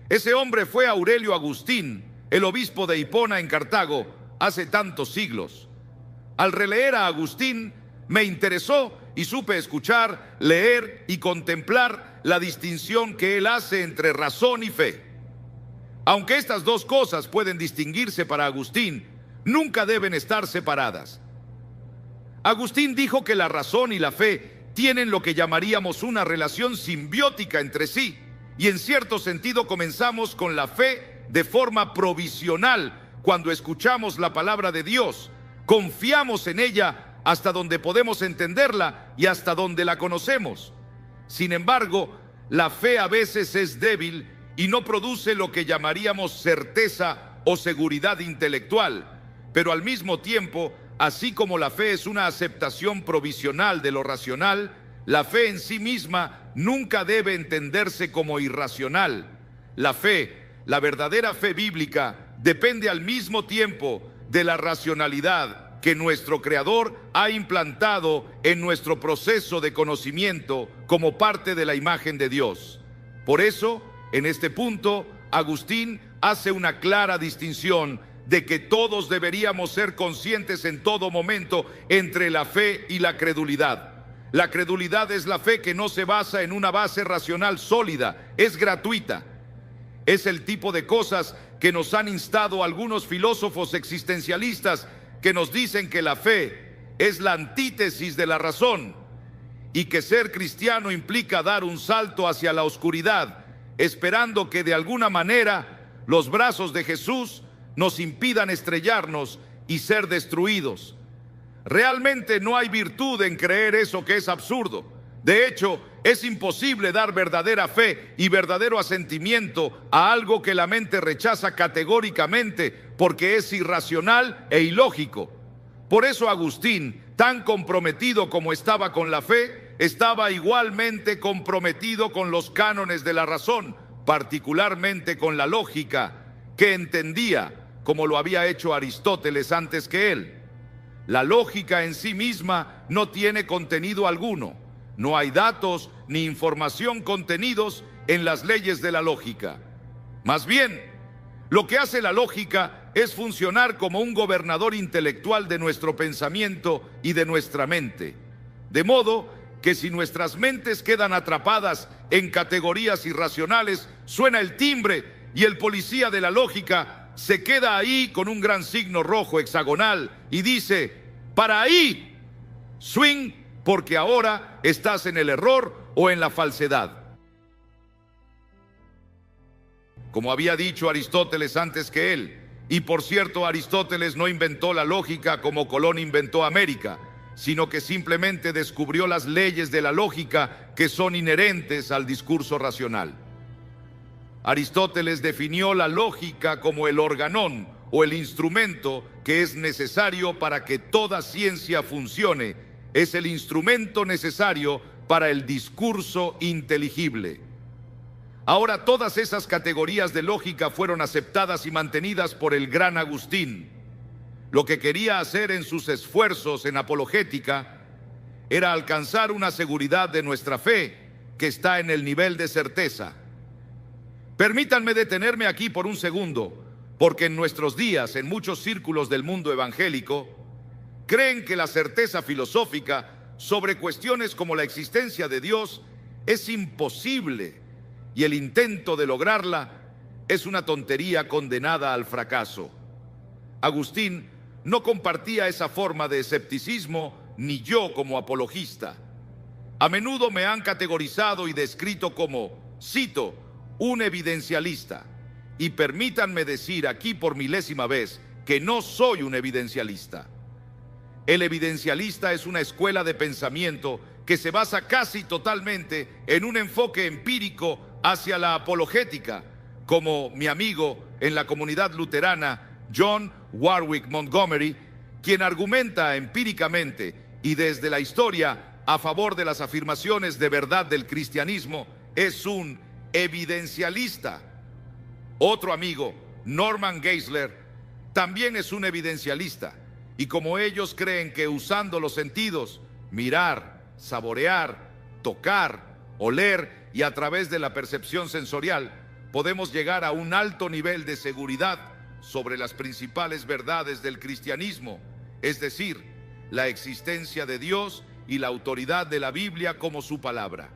Ese hombre fue Aurelio Agustín, el obispo de Hipona en Cartago, hace tantos siglos. Al releer a Agustín, me interesó y supe escuchar, leer y contemplar la distinción que él hace entre razón y fe. Aunque estas dos cosas pueden distinguirse para Agustín, nunca deben estar separadas. Agustín dijo que la razón y la fe tienen lo que llamaríamos una relación simbiótica entre sí, y en cierto sentido comenzamos con la fe de forma provisional cuando escuchamos la palabra de Dios. Confiamos en ella hasta donde podemos entenderla y hasta donde la conocemos. Sin embargo, la fe a veces es débil y no produce lo que llamaríamos certeza o seguridad intelectual, pero al mismo tiempo, así como la fe es una aceptación provisional de lo racional, la fe en sí misma nunca debe entenderse como irracional. La fe, la verdadera fe bíblica, depende al mismo tiempo de la racionalidad que nuestro Creador ha implantado en nuestro proceso de conocimiento como parte de la imagen de Dios. Por eso, en este punto, Agustín hace una clara distinción de que todos deberíamos ser conscientes en todo momento entre la fe y la credulidad. La credulidad es la fe que no se basa en una base racional sólida, es gratuita. Es el tipo de cosas que nos han instado algunos filósofos existencialistas que nos dicen que la fe es la antítesis de la razón y que ser cristiano implica dar un salto hacia la oscuridad, esperando que de alguna manera los brazos de Jesús nos impidan estrellarnos y ser destruidos. Realmente no hay virtud en creer eso, que es absurdo. De hecho, es imposible dar verdadera fe y verdadero asentimiento a algo que la mente rechaza categóricamente porque es irracional e ilógico. Por eso Agustín, tan comprometido como estaba con la fe, estaba igualmente comprometido con los cánones de la razón, particularmente con la lógica, que entendía, como lo había hecho Aristóteles antes que él. La lógica en sí misma no tiene contenido alguno. No hay datos ni información contenidos en las leyes de la lógica. Más bien, lo que hace la lógica es funcionar como un gobernador intelectual de nuestro pensamiento y de nuestra mente. De modo que si nuestras mentes quedan atrapadas en categorías irracionales, suena el timbre y el policía de la lógica se queda ahí con un gran signo rojo hexagonal y dice: para ahí, swing, porque ahora estás en el error o en la falsedad. Como había dicho Aristóteles antes que él, y por cierto, Aristóteles no inventó la lógica como Colón inventó América, sino que simplemente descubrió las leyes de la lógica que son inherentes al discurso racional. Aristóteles definió la lógica como el organón o el instrumento que es necesario para que toda ciencia funcione. Es el instrumento necesario para el discurso inteligible. Ahora, todas esas categorías de lógica fueron aceptadas y mantenidas por el gran Agustín. Lo que quería hacer en sus esfuerzos en apologética era alcanzar una seguridad de nuestra fe que está en el nivel de certeza. Permítanme detenerme aquí por un segundo, porque en nuestros días, en muchos círculos del mundo evangélico, creen que la certeza filosófica sobre cuestiones como la existencia de Dios es imposible y el intento de lograrla es una tontería condenada al fracaso. Agustín no compartía esa forma de escepticismo, ni yo como apologista. A menudo me han categorizado y descrito como, cito, un evidencialista. Y permítanme decir aquí por milésima vez que no soy un evidencialista. El evidencialista es una escuela de pensamiento que se basa casi totalmente en un enfoque empírico hacia la apologética, como mi amigo en la comunidad luterana, John Warwick Montgomery, quien argumenta empíricamente y desde la historia a favor de las afirmaciones de verdad del cristianismo, es un evidencialista. Otro amigo, Norman Geisler, también es un evidencialista, y como ellos creen que usando los sentidos, mirar, saborear, tocar, oler y a través de la percepción sensorial, podemos llegar a un alto nivel de seguridad sobre las principales verdades del cristianismo, es decir, la existencia de Dios y la autoridad de la Biblia como su palabra.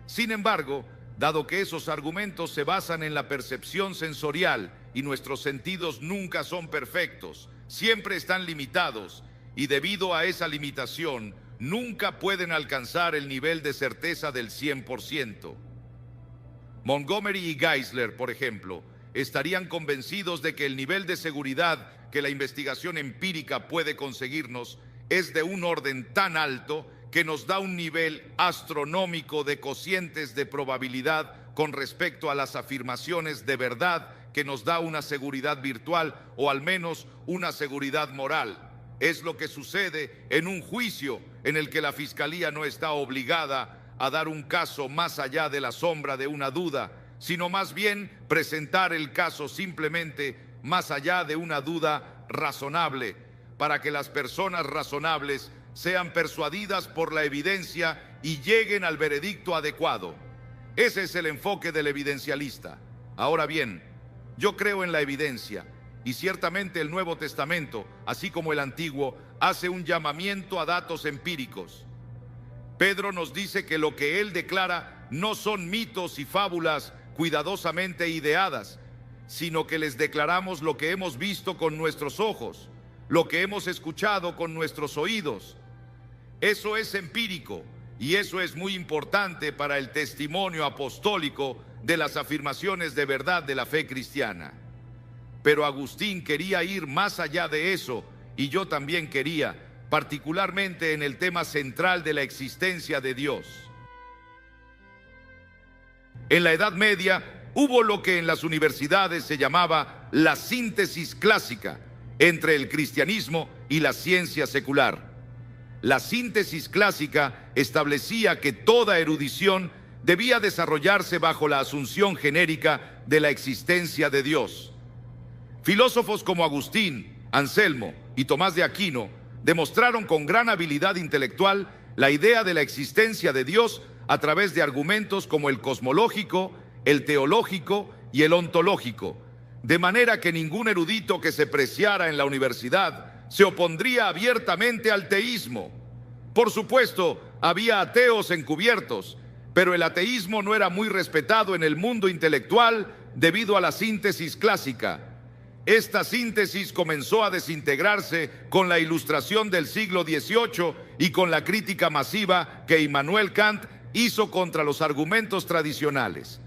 Sin embargo, dado que esos argumentos se basan en la percepción sensorial y nuestros sentidos nunca son perfectos, siempre están limitados, y debido a esa limitación, nunca pueden alcanzar el nivel de certeza del 100%. Montgomery y Geisler, por ejemplo, estarían convencidos de que el nivel de seguridad que la investigación empírica puede conseguirnos es de un orden tan alto que nos da un nivel astronómico de cocientes de probabilidad con respecto a las afirmaciones de verdad, que nos da una seguridad virtual o al menos una seguridad moral. Es lo que sucede en un juicio en el que la fiscalía no está obligada a dar un caso más allá de la sombra de una duda, sino más bien presentar el caso simplemente más allá de una duda razonable, para que las personas razonables sean persuadidas por la evidencia y lleguen al veredicto adecuado. Ese es el enfoque del evidencialista. Ahora bien, yo creo en la evidencia, y ciertamente el Nuevo Testamento, así como el Antiguo, hace un llamamiento a datos empíricos. Pedro nos dice que lo que él declara no son mitos y fábulas cuidadosamente ideadas, sino que les declaramos lo que hemos visto con nuestros ojos, lo que hemos escuchado con nuestros oídos. Eso es empírico, y eso es muy importante para el testimonio apostólico de las afirmaciones de verdad de la fe cristiana. Pero Agustín quería ir más allá de eso, y yo también quería, particularmente en el tema central de la existencia de Dios. En la Edad Media hubo lo que en las universidades se llamaba la síntesis clásica entre el cristianismo y la ciencia secular. La síntesis clásica establecía que toda erudición debía desarrollarse bajo la asunción genérica de la existencia de Dios. Filósofos como Agustín, Anselmo y Tomás de Aquino demostraron con gran habilidad intelectual la idea de la existencia de Dios a través de argumentos como el cosmológico, el teológico y el ontológico, de manera que ningún erudito que se preciara en la universidad se opondría abiertamente al teísmo. Por supuesto, había ateos encubiertos, pero el ateísmo no era muy respetado en el mundo intelectual debido a la síntesis clásica. Esta síntesis comenzó a desintegrarse con la Ilustración del siglo XVIII y con la crítica masiva que Immanuel Kant hizo contra los argumentos tradicionales.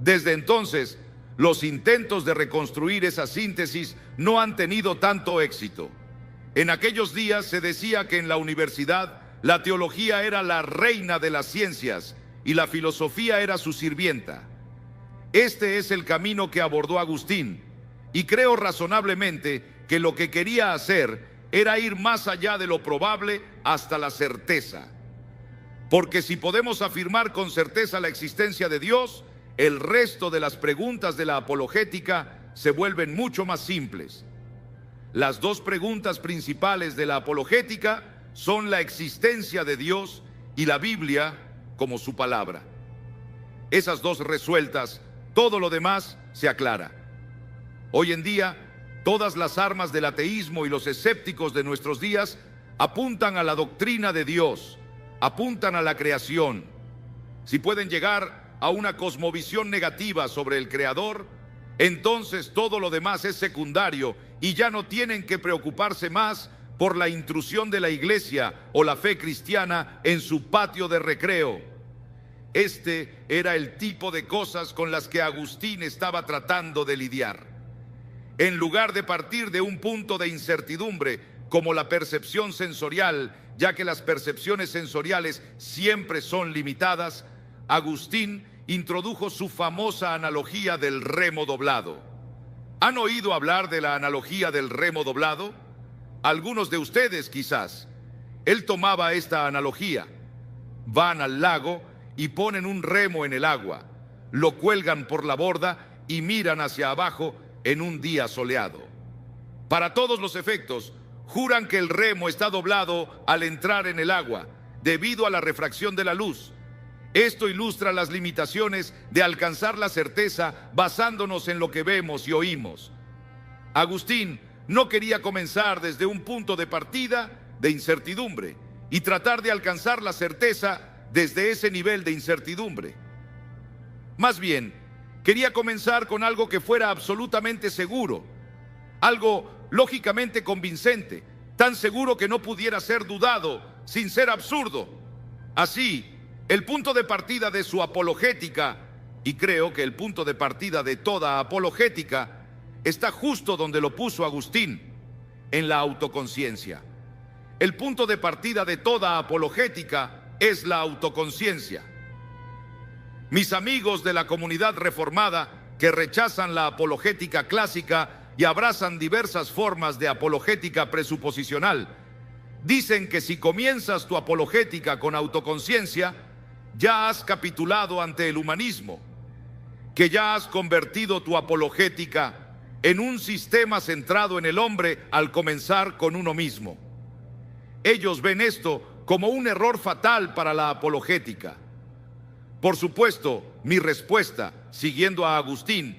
Desde entonces, los intentos de reconstruir esa síntesis no han tenido tanto éxito. En aquellos días se decía que en la universidad la teología era la reina de las ciencias y la filosofía era su sirvienta. Este es el camino que abordó Agustín, y creo razonablemente que lo que quería hacer era ir más allá de lo probable hasta la certeza. Porque si podemos afirmar con certeza la existencia de Dios, el resto de las preguntas de la apologética se vuelven mucho más simples. Las dos preguntas principales de la apologética son la existencia de Dios y la Biblia como su palabra. Esas dos resueltas, todo lo demás se aclara. Hoy en día, todas las armas del ateísmo y los escépticos de nuestros días apuntan a la doctrina de Dios, apuntan a la creación. Si pueden llegar a una cosmovisión negativa sobre el Creador, entonces todo lo demás es secundario y ya no tienen que preocuparse más por la intrusión de la iglesia o la fe cristiana en su patio de recreo. Este era el tipo de cosas con las que Agustín estaba tratando de lidiar. En lugar de partir de un punto de incertidumbre como la percepción sensorial, ya que las percepciones sensoriales siempre son limitadas, Agustín introdujo su famosa analogía del remo doblado. ¿Han oído hablar de la analogía del remo doblado? Algunos de ustedes quizás. Él tomaba esta analogía. Van al lago y ponen un remo en el agua, lo cuelgan por la borda y miran hacia abajo en un día soleado. Para todos los efectos, juran que el remo está doblado al entrar en el agua, debido a la refracción de la luz. Esto ilustra las limitaciones de alcanzar la certeza basándonos en lo que vemos y oímos. Agustín no quería comenzar desde un punto de partida de incertidumbre y tratar de alcanzar la certeza desde ese nivel de incertidumbre. Más bien, quería comenzar con algo que fuera absolutamente seguro, algo lógicamente convincente, tan seguro que no pudiera ser dudado, sin ser absurdo. Así, el punto de partida de su apologética, y creo que el punto de partida de toda apologética, está justo donde lo puso Agustín, en la autoconciencia. El punto de partida de toda apologética es la autoconciencia. Mis amigos de la comunidad reformada que rechazan la apologética clásica y abrazan diversas formas de apologética presuposicional, dicen que si comienzas tu apologética con autoconciencia, ya has capitulado ante el humanismo, que ya has convertido tu apologética en un sistema centrado en el hombre al comenzar con uno mismo. Ellos ven esto como un error fatal para la apologética. Por supuesto, mi respuesta, siguiendo a Agustín,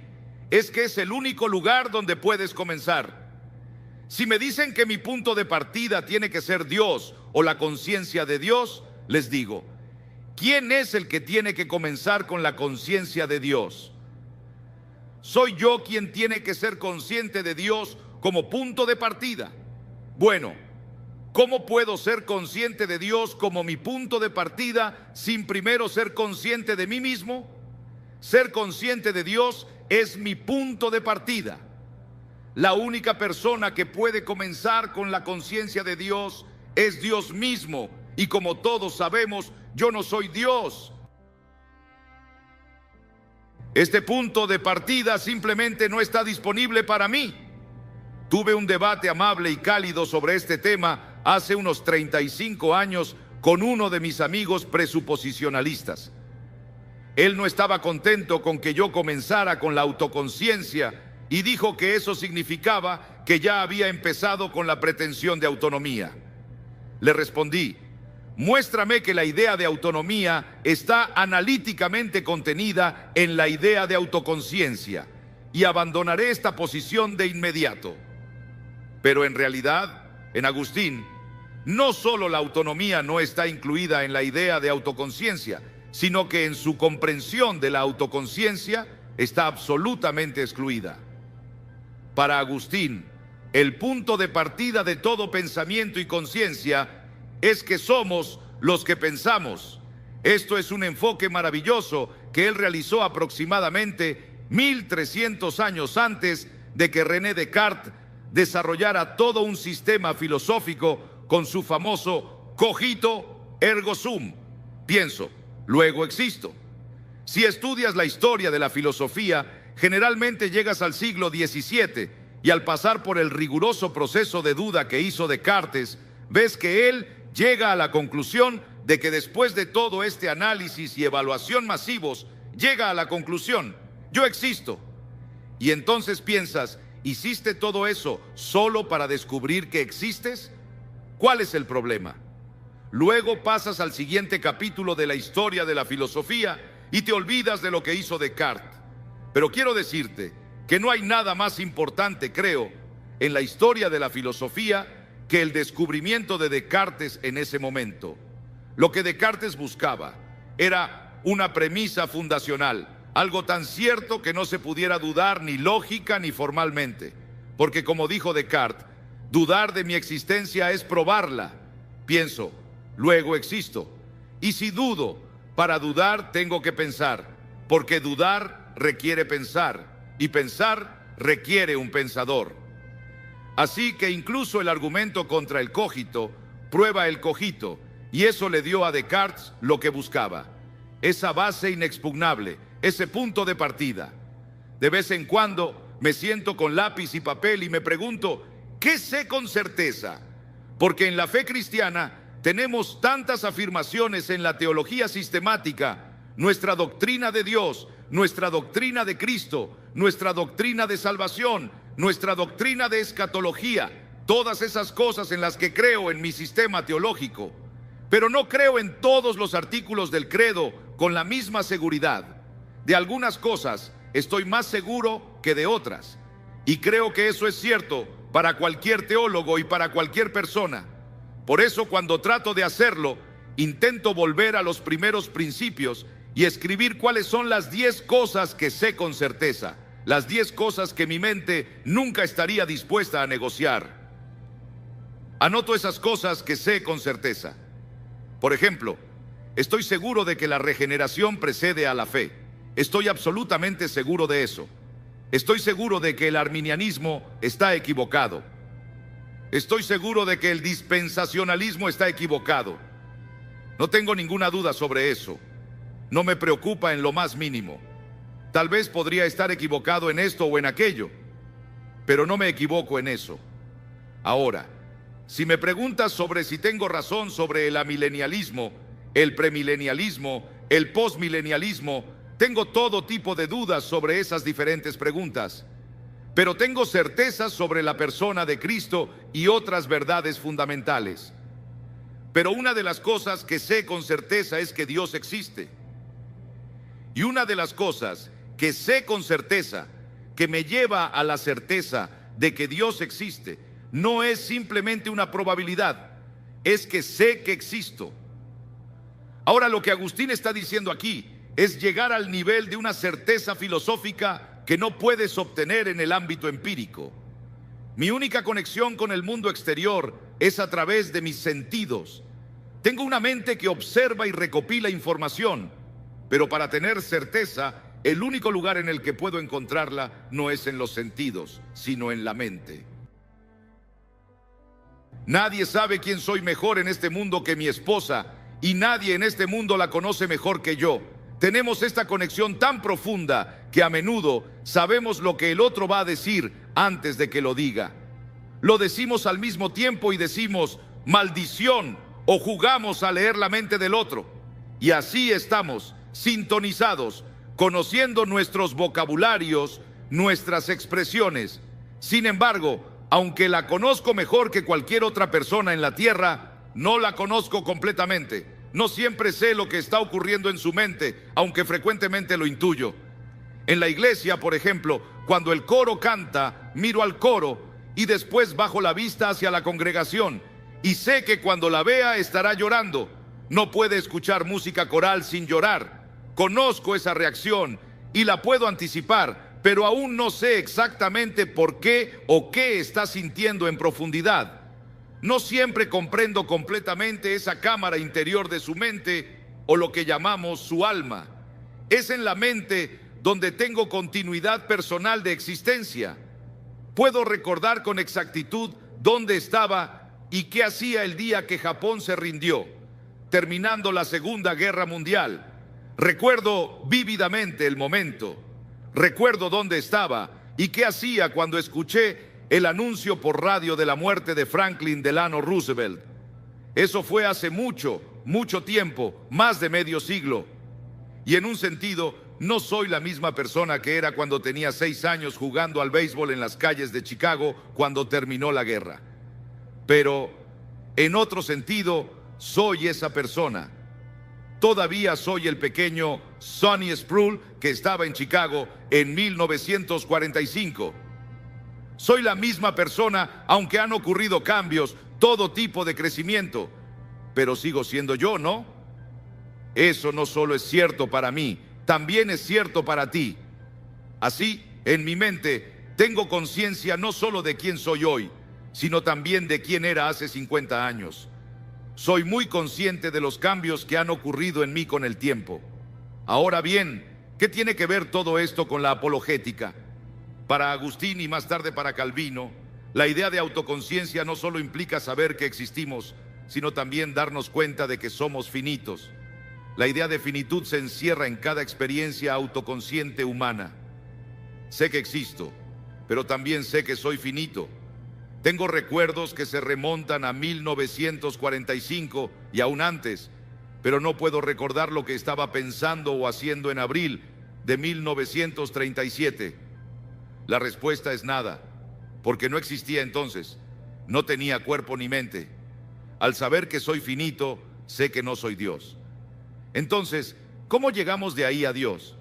es que es el único lugar donde puedes comenzar. Si me dicen que mi punto de partida tiene que ser Dios o la conciencia de Dios, les digo, ¿quién es el que tiene que comenzar con la conciencia de Dios? ¿Soy yo quien tiene que ser consciente de Dios como punto de partida? Bueno, ¿cómo puedo ser consciente de Dios como mi punto de partida sin primero ser consciente de mí mismo? Ser consciente de Dios es mi punto de partida. La única persona que puede comenzar con la conciencia de Dios es Dios mismo, y como todos sabemos, yo no soy Dios. Este punto de partida simplemente no está disponible para mí. Tuve un debate amable y cálido sobre este tema hace unos 35 años con uno de mis amigos presuposicionalistas. Él no estaba contento con que yo comenzara con la autoconciencia y dijo que eso significaba que ya había empezado con la pretensión de autonomía. Le respondí, muéstrame que la idea de autonomía está analíticamente contenida en la idea de autoconciencia y abandonaré esta posición de inmediato. Pero en realidad, en Agustín, no solo la autonomía no está incluida en la idea de autoconciencia, sino que en su comprensión de la autoconciencia está absolutamente excluida. Para Agustín, el punto de partida de todo pensamiento y conciencia es que somos los que pensamos. Esto es un enfoque maravilloso que él realizó aproximadamente 1300 años antes de que René Descartes desarrollara todo un sistema filosófico con su famoso cogito ergo sum, pienso, luego existo. Si estudias la historia de la filosofía, generalmente llegas al siglo XVII y al pasar por el riguroso proceso de duda que hizo Descartes, ves que él llega a la conclusión de que después de todo este análisis y evaluación masivos, llega a la conclusión, yo existo. Y entonces piensas, ¿hiciste todo eso solo para descubrir que existes? ¿Cuál es el problema? Luego pasas al siguiente capítulo de la historia de la filosofía y te olvidas de lo que hizo Descartes. Pero quiero decirte que no hay nada más importante, creo, en la historia de la filosofía que el descubrimiento de Descartes en ese momento. Lo que Descartes buscaba era una premisa fundacional, algo tan cierto que no se pudiera dudar ni lógica ni formalmente. Porque como dijo Descartes, dudar de mi existencia es probarla. Pienso, luego existo. Y si dudo, para dudar tengo que pensar, porque dudar requiere pensar, y pensar requiere un pensador. Así que incluso el argumento contra el cogito prueba el cogito, y eso le dio a Descartes lo que buscaba, esa base inexpugnable, ese punto de partida. De vez en cuando me siento con lápiz y papel y me pregunto, ¿qué sé con certeza? Porque en la fe cristiana tenemos tantas afirmaciones en la teología sistemática, nuestra doctrina de Dios, nuestra doctrina de Cristo, nuestra doctrina de salvación, nuestra doctrina de escatología, todas esas cosas en las que creo en mi sistema teológico. Pero no creo en todos los artículos del credo con la misma seguridad. De algunas cosas estoy más seguro que de otras, y creo que eso es cierto para cualquier teólogo y para cualquier persona. Por eso, cuando trato de hacerlo, intento volver a los primeros principios y escribir cuáles son las 10 cosas que sé con certeza, las 10 cosas que mi mente nunca estaría dispuesta a negociar. Anoto esas cosas que sé con certeza. Por ejemplo, estoy seguro de que la regeneración precede a la fe. Estoy absolutamente seguro de eso. Estoy seguro de que el arminianismo está equivocado. Estoy seguro de que el dispensacionalismo está equivocado. No tengo ninguna duda sobre eso. No me preocupa en lo más mínimo. Tal vez podría estar equivocado en esto o en aquello, pero no me equivoco en eso. Ahora, si me preguntas sobre si tengo razón sobre el amilenialismo, el premilenialismo, el postmilenialismo, tengo todo tipo de dudas sobre esas diferentes preguntas, pero tengo certezas sobre la persona de Cristo y otras verdades fundamentales. Pero una de las cosas que sé con certeza es que Dios existe. Y una de las cosas que sé con certeza, que me lleva a la certeza de que Dios existe, no es simplemente una probabilidad, es que sé que existo. Ahora, lo que Agustín está diciendo aquí es llegar al nivel de una certeza filosófica que no puedes obtener en el ámbito empírico. Mi única conexión con el mundo exterior es a través de mis sentidos. Tengo una mente que observa y recopila información, pero para tener certeza, el único lugar en el que puedo encontrarla no es en los sentidos, sino en la mente. Nadie sabe quién soy mejor en este mundo que mi esposa, y nadie en este mundo la conoce mejor que yo. Tenemos esta conexión tan profunda que a menudo sabemos lo que el otro va a decir antes de que lo diga. Lo decimos al mismo tiempo y decimos maldición o jugamos a leer la mente del otro. Y así estamos, sintonizados, conociendo nuestros vocabularios, nuestras expresiones. Sin embargo, aunque la conozco mejor que cualquier otra persona en la tierra, no la conozco completamente. No siempre sé lo que está ocurriendo en su mente, aunque frecuentemente lo intuyo. En la iglesia, por ejemplo, cuando el coro canta, miro al coro y después bajo la vista hacia la congregación y sé que cuando la vea estará llorando. No puede escuchar música coral sin llorar. Conozco esa reacción y la puedo anticipar, pero aún no sé exactamente por qué o qué está sintiendo en profundidad. No siempre comprendo completamente esa cámara interior de su mente o lo que llamamos su alma. Es en la mente donde tengo continuidad personal de existencia. Puedo recordar con exactitud dónde estaba y qué hacía el día que Japón se rindió, terminando la Segunda Guerra Mundial. Recuerdo vívidamente el momento. Recuerdo dónde estaba y qué hacía cuando escuché el anuncio por radio de la muerte de Franklin Delano Roosevelt. Eso fue hace mucho, mucho tiempo, más de medio siglo. Y en un sentido, no soy la misma persona que era cuando tenía 6 años jugando al béisbol en las calles de Chicago cuando terminó la guerra. Pero en otro sentido, soy esa persona. Todavía soy el pequeño Sonny Sproul que estaba en Chicago en 1945. Soy la misma persona, aunque han ocurrido cambios, todo tipo de crecimiento, pero sigo siendo yo, ¿no? Eso no solo es cierto para mí, también es cierto para ti. Así, en mi mente, tengo conciencia no solo de quién soy hoy, sino también de quién era hace 50 años. Soy muy consciente de los cambios que han ocurrido en mí con el tiempo. Ahora bien, ¿qué tiene que ver todo esto con la apologética? Para Agustín y más tarde para Calvino, la idea de autoconciencia no solo implica saber que existimos, sino también darnos cuenta de que somos finitos. La idea de finitud se encierra en cada experiencia autoconsciente humana. Sé que existo, pero también sé que soy finito. Tengo recuerdos que se remontan a 1945 y aún antes, pero no puedo recordar lo que estaba pensando o haciendo en abril de 1937. La respuesta es nada, porque no existía entonces, no tenía cuerpo ni mente. Al saber que soy finito, sé que no soy Dios. Entonces, ¿cómo llegamos de ahí a Dios?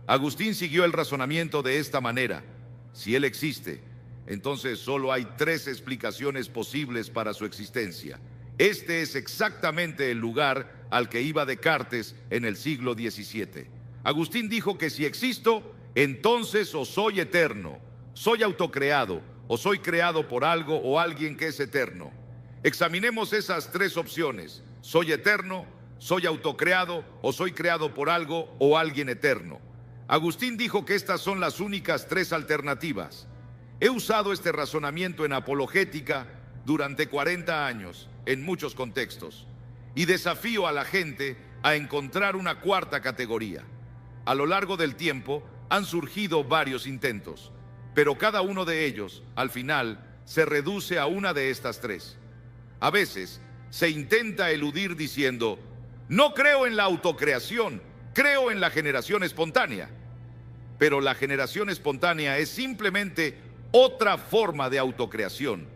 Agustín siguió el razonamiento de esta manera: si Él existe, entonces solo hay tres explicaciones posibles para su existencia. Este es exactamente el lugar al que iba Descartes en el siglo XVII. Agustín dijo que si existo, entonces o soy eterno, soy autocreado, o soy creado por algo o alguien que es eterno. Examinemos esas tres opciones: soy eterno, soy autocreado o soy creado por algo o alguien eterno. Agustín dijo que estas son las únicas tres alternativas. He usado este razonamiento en apologética durante 40 años, en muchos contextos, y desafío a la gente a encontrar una cuarta categoría. A lo largo del tiempo han surgido varios intentos, pero cada uno de ellos, al final, se reduce a una de estas tres. A veces se intenta eludir diciendo: no creo en la autocreación, creo en la generación espontánea. Pero la generación espontánea es simplemente otra forma de autocreación.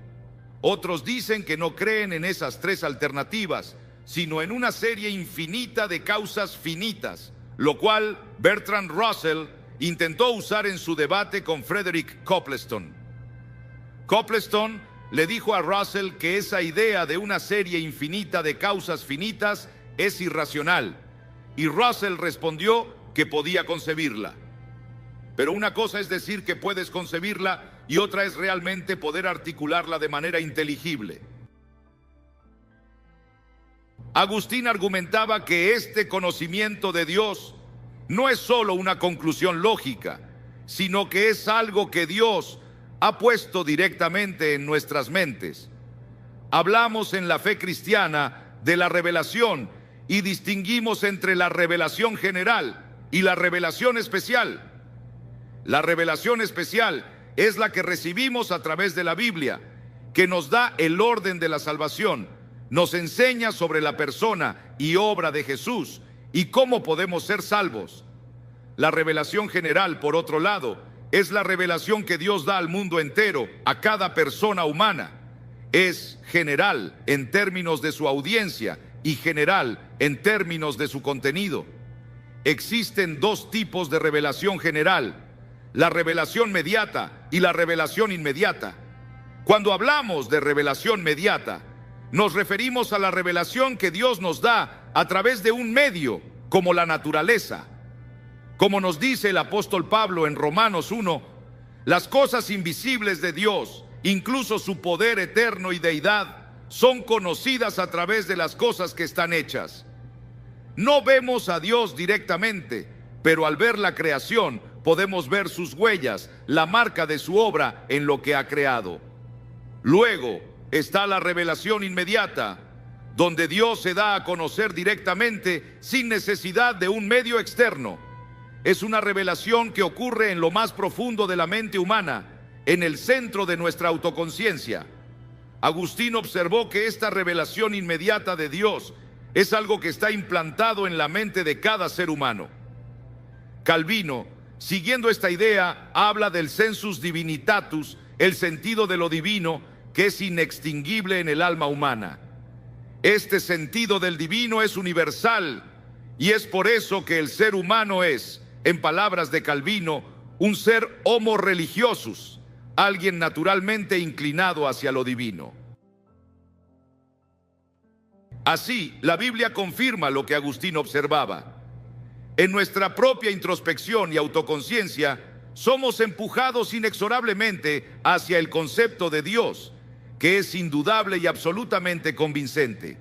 Otros dicen que no creen en esas tres alternativas, sino en una serie infinita de causas finitas, lo cual Bertrand Russell intentó usar en su debate con Frederick Copleston. Copleston le dijo a Russell que esa idea de una serie infinita de causas finitas es irracional, y Russell respondió que podía concebirla. Pero una cosa es decir que puedes concebirla y otra es realmente poder articularla de manera inteligible. Agustín argumentaba que este conocimiento de Dios no es solo una conclusión lógica, sino que es algo que Dios ha puesto directamente en nuestras mentes. Hablamos en la fe cristiana de la revelación y distinguimos entre la revelación general y la revelación especial. La revelación especial es la que recibimos a través de la Biblia, que nos da el orden de la salvación, nos enseña sobre la persona y obra de Jesús y cómo podemos ser salvos. La revelación general, por otro lado, es la revelación que Dios da al mundo entero, a cada persona humana. Es general en términos de su audiencia y general en términos de su contenido. Existen dos tipos de revelación general: la revelación mediata y la revelación inmediata. Cuando hablamos de revelación mediata, nos referimos a la revelación que Dios nos da a través de un medio, como la naturaleza. Como nos dice el apóstol Pablo en Romanos 1, las cosas invisibles de Dios, incluso su poder eterno y deidad, son conocidas a través de las cosas que están hechas. No vemos a Dios directamente, pero al ver la creación, podemos ver sus huellas, la marca de su obra en lo que ha creado. Luego está la revelación inmediata, donde Dios se da a conocer directamente sin necesidad de un medio externo. Es una revelación que ocurre en lo más profundo de la mente humana, en el centro de nuestra autoconciencia. Agustín observó que esta revelación inmediata de Dios es algo que está implantado en la mente de cada ser humano. Calvino, siguiendo esta idea, habla del sensus divinitatus, el sentido de lo divino, que es inextinguible en el alma humana. Este sentido del divino es universal y es por eso que el ser humano es, en palabras de Calvino, un ser homo religiosus, alguien naturalmente inclinado hacia lo divino. Así, la Biblia confirma lo que Agustín observaba. En nuestra propia introspección y autoconciencia, somos empujados inexorablemente hacia el concepto de Dios, que es indudable y absolutamente convincente.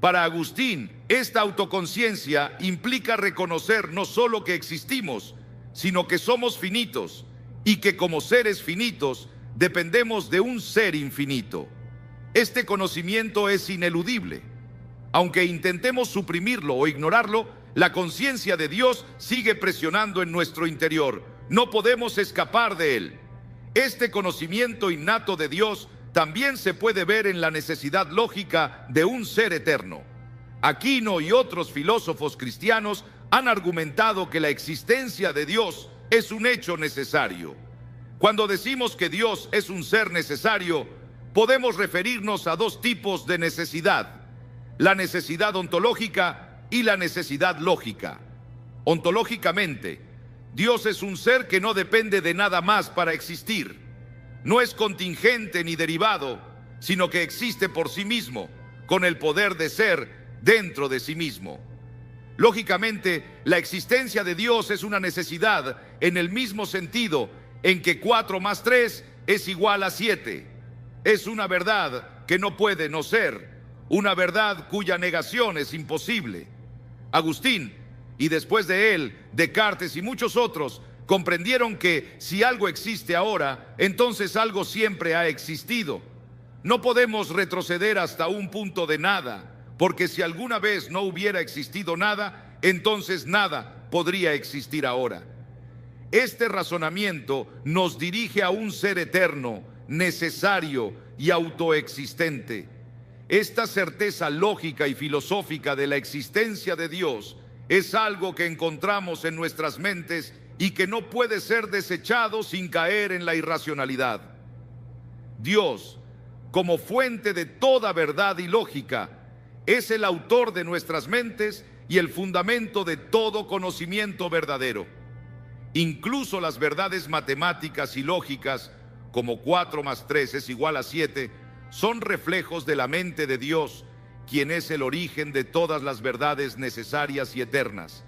Para Agustín, esta autoconciencia implica reconocer no solo que existimos, sino que somos finitos y que como seres finitos dependemos de un ser infinito. Este conocimiento es ineludible. Aunque intentemos suprimirlo o ignorarlo, la conciencia de Dios sigue presionando en nuestro interior. No podemos escapar de él. Este conocimiento innato de Dios también se puede ver en la necesidad lógica de un ser eterno. Aquino y otros filósofos cristianos han argumentado que la existencia de Dios es un hecho necesario. Cuando decimos que Dios es un ser necesario, podemos referirnos a dos tipos de necesidad: la necesidad ontológica y la necesidad lógica. Ontológicamente, Dios es un ser que no depende de nada más para existir. No es contingente ni derivado, sino que existe por sí mismo, con el poder de ser dentro de sí mismo. Lógicamente, la existencia de Dios es una necesidad en el mismo sentido en que 4 más 3 es igual a 7. Es una verdad que no puede no ser, una verdad cuya negación es imposible. Agustín, y después de él, Descartes y muchos otros, comprendieron que si algo existe ahora, entonces algo siempre ha existido. No podemos retroceder hasta un punto de nada, porque si alguna vez no hubiera existido nada, entonces nada podría existir ahora. Este razonamiento nos dirige a un ser eterno, necesario y autoexistente. Esta certeza lógica y filosófica de la existencia de Dios es algo que encontramos en nuestras mentes y que no puede ser desechado sin caer en la irracionalidad. Dios, como fuente de toda verdad y lógica, es el autor de nuestras mentes y el fundamento de todo conocimiento verdadero. Incluso las verdades matemáticas y lógicas, como 4 más 3 es igual a 7, son reflejos de la mente de Dios, quien es el origen de todas las verdades necesarias y eternas.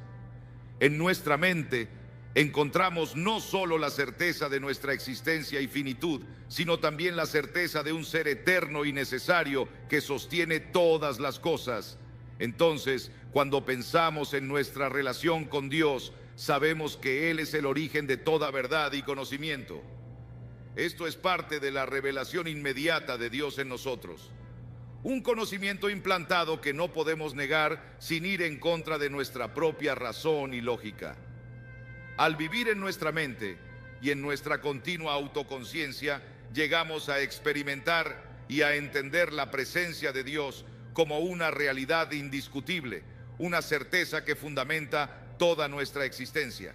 En nuestra mente encontramos no solo la certeza de nuestra existencia y finitud, sino también la certeza de un ser eterno y necesario que sostiene todas las cosas. Entonces, cuando pensamos en nuestra relación con Dios, sabemos que Él es el origen de toda verdad y conocimiento. Esto es parte de la revelación inmediata de Dios en nosotros. Un conocimiento implantado que no podemos negar sin ir en contra de nuestra propia razón y lógica. Al vivir en nuestra mente y en nuestra continua autoconciencia, llegamos a experimentar y a entender la presencia de Dios como una realidad indiscutible, una certeza que fundamenta toda nuestra existencia.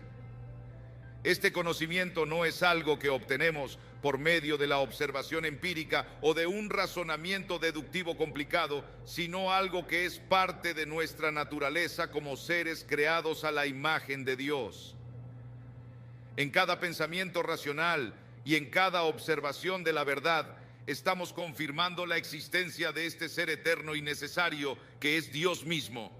Este conocimiento no es algo que obtenemos por medio de la observación empírica o de un razonamiento deductivo complicado, sino algo que es parte de nuestra naturaleza como seres creados a la imagen de Dios. En cada pensamiento racional y en cada observación de la verdad, estamos confirmando la existencia de este ser eterno y necesario que es Dios mismo.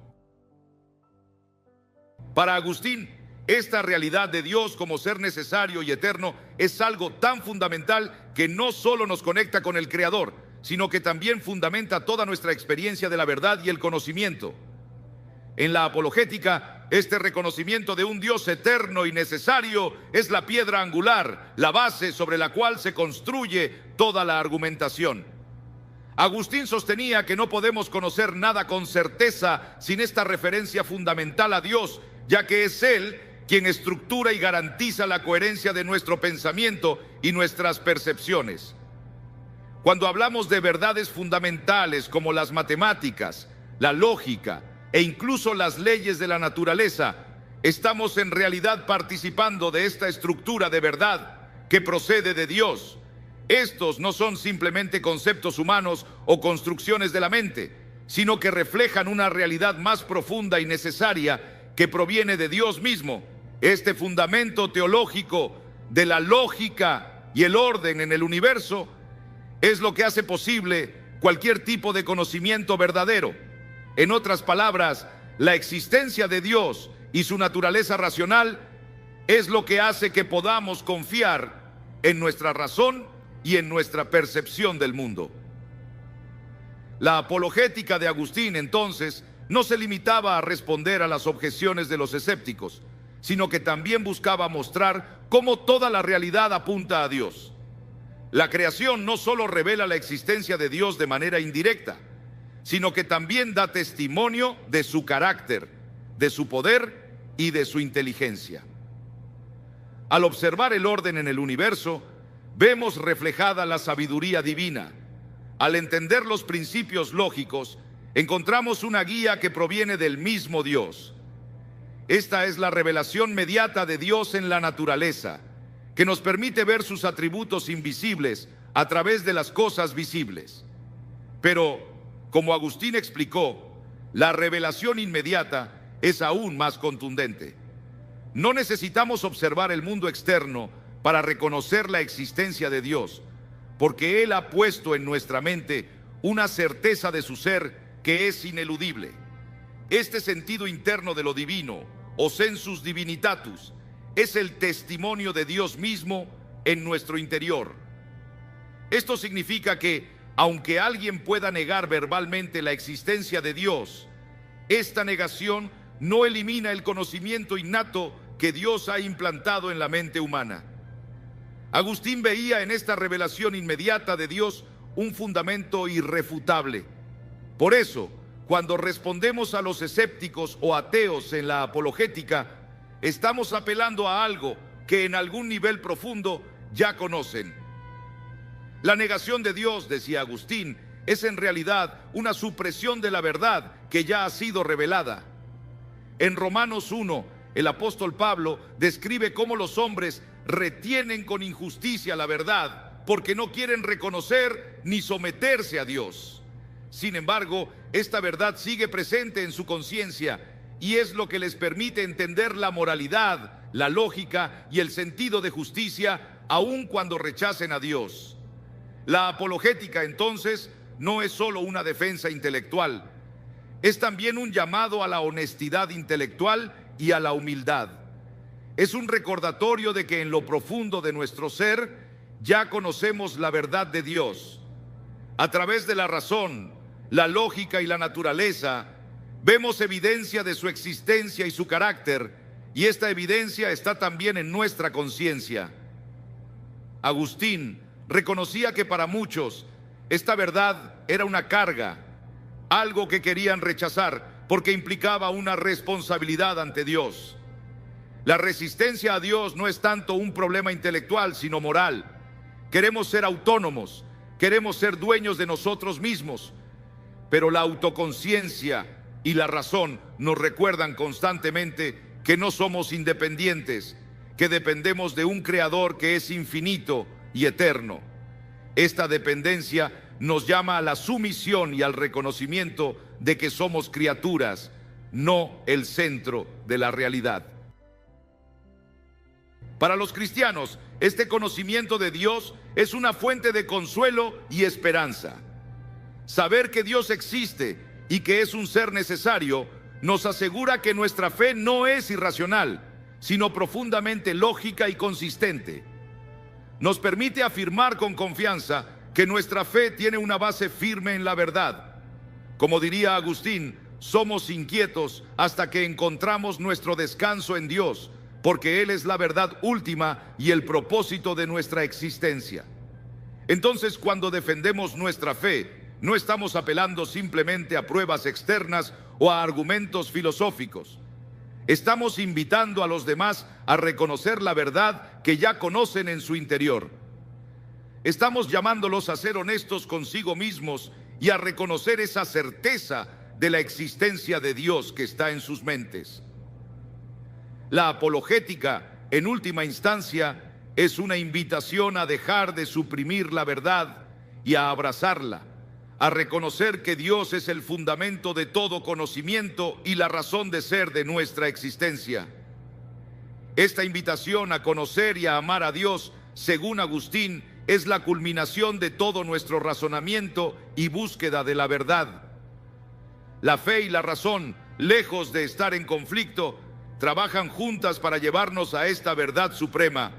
Para Agustín, esta realidad de Dios como ser necesario y eterno es algo tan fundamental que no solo nos conecta con el Creador, sino que también fundamenta toda nuestra experiencia de la verdad y el conocimiento. En la apologética, este reconocimiento de un Dios eterno y necesario es la piedra angular, la base sobre la cual se construye toda la argumentación. Agustín sostenía que no podemos conocer nada con certeza sin esta referencia fundamental a Dios, ya que es Él quien estructura y garantiza la coherencia de nuestro pensamiento y nuestras percepciones. Cuando hablamos de verdades fundamentales como las matemáticas, la lógica e incluso las leyes de la naturaleza, estamos en realidad participando de esta estructura de verdad que procede de Dios. Estos no son simplemente conceptos humanos o construcciones de la mente, sino que reflejan una realidad más profunda y necesaria que proviene de Dios mismo. Este fundamento teológico de la lógica y el orden en el universo es lo que hace posible cualquier tipo de conocimiento verdadero. En otras palabras, la existencia de Dios y su naturaleza racional es lo que hace que podamos confiar en nuestra razón y en nuestra percepción del mundo. La apologética de Agustín, entonces, no se limitaba a responder a las objeciones de los escépticos, sino que también buscaba mostrar cómo toda la realidad apunta a Dios. La creación no solo revela la existencia de Dios de manera indirecta, sino que también da testimonio de su carácter, de su poder y de su inteligencia. Al observar el orden en el universo, vemos reflejada la sabiduría divina. Al entender los principios lógicos, encontramos una guía que proviene del mismo Dios. Esta es la revelación mediata de Dios en la naturaleza, que nos permite ver sus atributos invisibles a través de las cosas visibles. Pero, como Agustín explicó, la revelación inmediata es aún más contundente. No necesitamos observar el mundo externo para reconocer la existencia de Dios, porque Él ha puesto en nuestra mente una certeza de su ser que es ineludible. Este sentido interno de lo divino, o sensus divinitatus, es el testimonio de Dios mismo en nuestro interior. Esto significa que, aunque alguien pueda negar verbalmente la existencia de Dios, esta negación no elimina el conocimiento innato que Dios ha implantado en la mente humana. Agustín veía en esta revelación inmediata de Dios un fundamento irrefutable. Por eso, cuando respondemos a los escépticos o ateos en la apologética, estamos apelando a algo que en algún nivel profundo ya conocen. La negación de Dios, decía Agustín, es en realidad una supresión de la verdad que ya ha sido revelada. En Romanos 1, el apóstol Pablo describe cómo los hombres retienen con injusticia la verdad porque no quieren reconocer ni someterse a Dios. Sin embargo, esta verdad sigue presente en su conciencia y es lo que les permite entender la moralidad, la lógica y el sentido de justicia, aun cuando rechacen a Dios. La apologética, entonces, no es solo una defensa intelectual, es también un llamado a la honestidad intelectual y a la humildad. Es un recordatorio de que en lo profundo de nuestro ser ya conocemos la verdad de Dios. A través de la razón, la lógica y la naturaleza, vemos evidencia de su existencia y su carácter, y esta evidencia está también en nuestra conciencia. Agustín reconocía que para muchos esta verdad era una carga, algo que querían rechazar porque implicaba una responsabilidad ante Dios. La resistencia a Dios no es tanto un problema intelectual, sino moral. Queremos ser autónomos, queremos ser dueños de nosotros mismos, pero la autoconciencia y la razón nos recuerdan constantemente que no somos independientes, que dependemos de un Creador que es infinito y eterno. Esta dependencia nos llama a la sumisión y al reconocimiento de que somos criaturas, no el centro de la realidad. Para los cristianos, este conocimiento de Dios es una fuente de consuelo y esperanza. Saber que Dios existe y que es un ser necesario nos asegura que nuestra fe no es irracional, sino profundamente lógica y consistente. Nos permite afirmar con confianza que nuestra fe tiene una base firme en la verdad. Como diría Agustín, somos inquietos hasta que encontramos nuestro descanso en Dios, porque Él es la verdad última y el propósito de nuestra existencia. Entonces, cuando defendemos nuestra fe, no estamos apelando simplemente a pruebas externas o a argumentos filosóficos. Estamos invitando a los demás a reconocer la verdad que ya conocen en su interior. Estamos llamándolos a ser honestos consigo mismos y a reconocer esa certeza de la existencia de Dios que está en sus mentes. La apologética, en última instancia, es una invitación a dejar de suprimir la verdad y a abrazarla, a reconocer que Dios es el fundamento de todo conocimiento y la razón de ser de nuestra existencia. Esta invitación a conocer y a amar a Dios, según Agustín, es la culminación de todo nuestro razonamiento y búsqueda de la verdad. La fe y la razón, lejos de estar en conflicto, trabajan juntas para llevarnos a esta verdad suprema.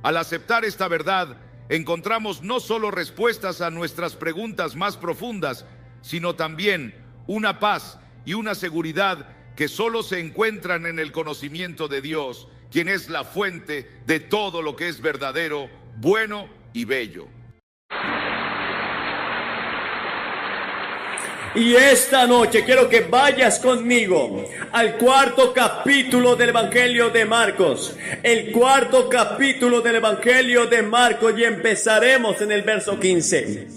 Al aceptar esta verdad, encontramos no solo respuestas a nuestras preguntas más profundas, sino también una paz y una seguridad que solo se encuentran en el conocimiento de Dios, quien es la fuente de todo lo que es verdadero, bueno y bello. Y esta noche quiero que vayas conmigo al cuarto capítulo del Evangelio de Marcos. El cuarto capítulo del Evangelio de Marcos, y empezaremos en el verso 15.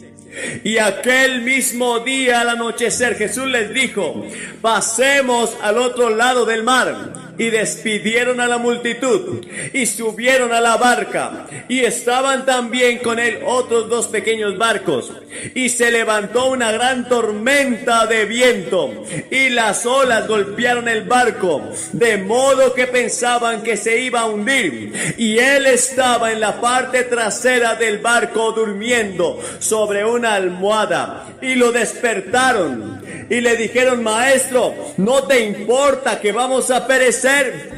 Y aquel mismo día al anochecer Jesús les dijo: pasemos al otro lado del mar. y despidieron a la multitud y subieron a la barca, y estaban también con él otros 2 pequeños barcos, y se levantó una gran tormenta de viento y las olas golpearon el barco, de modo que pensaban que se iba a hundir, y él estaba en la parte trasera del barco durmiendo sobre una almohada, y lo despertaron y le dijeron: Maestro, ¿no te importa que vamos a perecer?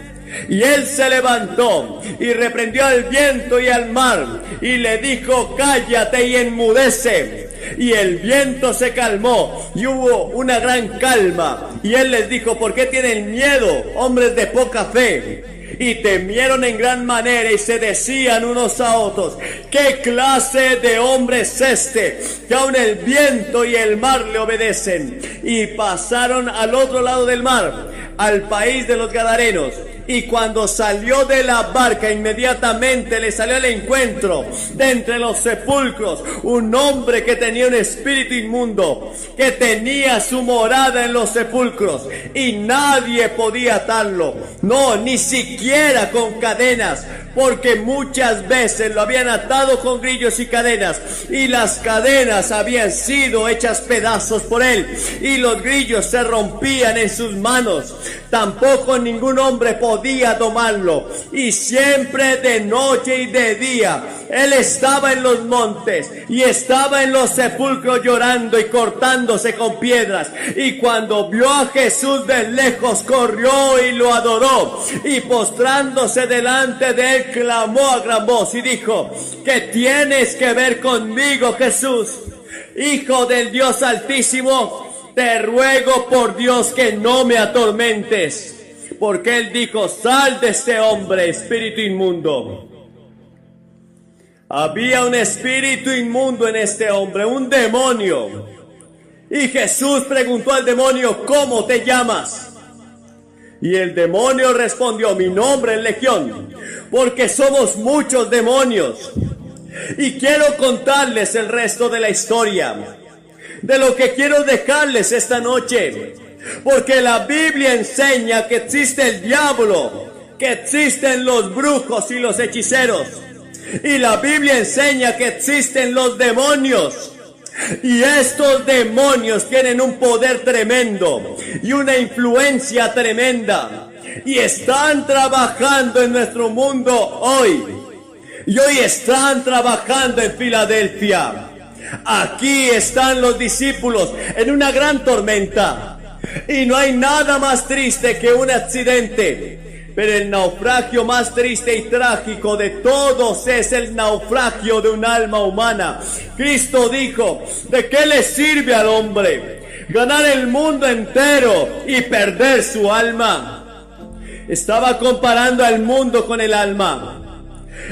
Y él se levantó y reprendió al viento y al mar y le dijo: cállate y enmudece. Y el viento se calmó y hubo una gran calma. Y él les dijo: ¿por qué tienen miedo, hombres de poca fe? Y temieron en gran manera y se decían unos a otros: ¿qué clase de hombre es este, que aun el viento y el mar le obedecen? Y pasaron al otro lado del mar, al país de los Gadarenos. Y cuando salió de la barca, inmediatamente le salió al encuentro de entre los sepulcros un hombre que tenía un espíritu inmundo, que tenía su morada en los sepulcros, y nadie podía atarlo, no, ni siquiera con cadenas, porque muchas veces lo habían atado con grillos y cadenas, y las cadenas habían sido hechas pedazos por él, y los grillos se rompían en sus manos. Tampoco ningún hombre podía domarlo, y siempre de noche y de día él estaba en los montes y estaba en los sepulcros llorando y cortándose con piedras. Y cuando vio a Jesús de lejos, corrió y lo adoró, y postrándose delante de él clamó a gran voz y dijo: ¿qué tienes que ver conmigo, Jesús, Hijo del Dios Altísimo? Te ruego por Dios que no me atormentes. Porque él dijo: sal de este hombre, espíritu inmundo. Había un espíritu inmundo en este hombre, un demonio. Y Jesús preguntó al demonio: ¿cómo te llamas? Y el demonio respondió: mi nombre es Legión, porque somos muchos demonios. Y quiero contarles el resto de la historia, de lo que quiero dejarles esta noche, porque la Biblia enseña que existe el diablo, que existen los brujos y los hechiceros, y la Biblia enseña que existen los demonios, y estos demonios tienen un poder tremendo y una influencia tremenda, y están trabajando en nuestro mundo hoy, y hoy están trabajando en Filadelfia. Aquí están los discípulos en una gran tormenta, y no hay nada más triste que un accidente, pero el naufragio más triste y trágico de todos es el naufragio de un alma humana. Cristo dijo: ¿de qué le sirve al hombre ganar el mundo entero y perder su alma? Estaba comparando al mundo con el alma.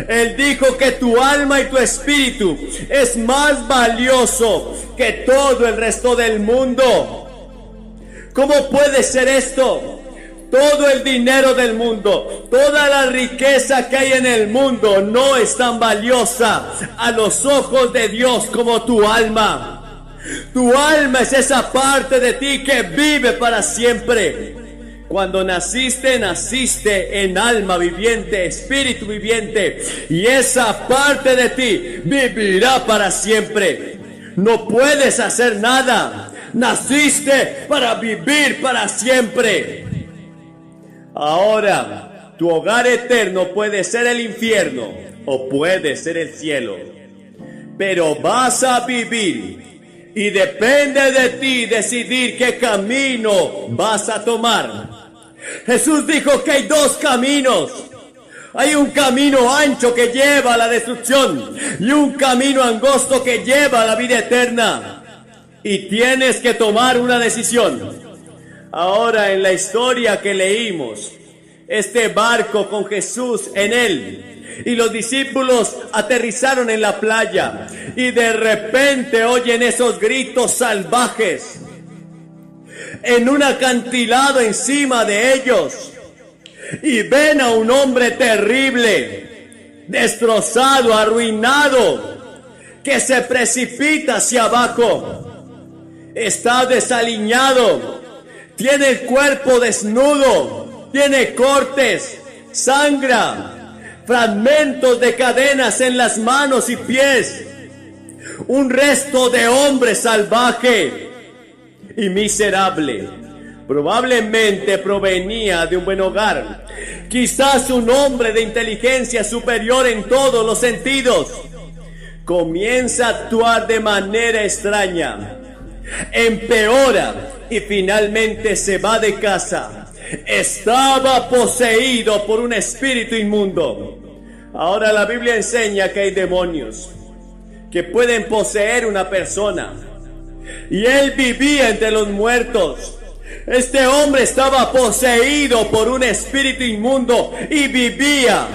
Él dijo que tu alma y tu espíritu es más valioso que todo el resto del mundo. ¿Cómo puede ser esto? Todo el dinero del mundo, toda la riqueza que hay en el mundo no es tan valiosa a los ojos de Dios como tu alma. Tu alma es esa parte de ti que vive para siempre. Cuando naciste, naciste en alma viviente, espíritu viviente, y esa parte de ti vivirá para siempre. No puedes hacer nada. Naciste para vivir para siempre. Ahora, tu hogar eterno puede ser el infierno o puede ser el cielo, pero vas a vivir, y depende de ti decidir qué camino vas a tomar. Jesús dijo que hay 2 caminos. Hay un camino ancho que lleva a la destrucción y un camino angosto que lleva a la vida eterna. Y tienes que tomar una decisión. Ahora, en la historia que leímos, este barco con Jesús en él, y los discípulos aterrizaron en la playa, y de repente oyen esos gritos salvajes en un acantilado encima de ellos, y ven a un hombre terrible, destrozado, arruinado, que se precipita hacia abajo. Está desaliñado, tiene el cuerpo desnudo, tiene cortes, sangra, fragmentos de cadenas en las manos y pies, un resto de hombre salvaje y miserable. Probablemente provenía de un buen hogar, quizás un hombre de inteligencia superior en todos los sentidos. Comienza a actuar de manera extraña, empeora y finalmente se va de casa. Estaba poseído por un espíritu inmundo. Ahora la Biblia enseña que hay demonios que pueden poseer una persona, y él vivía entre los muertos. Este hombre estaba poseído por un espíritu inmundo y vivía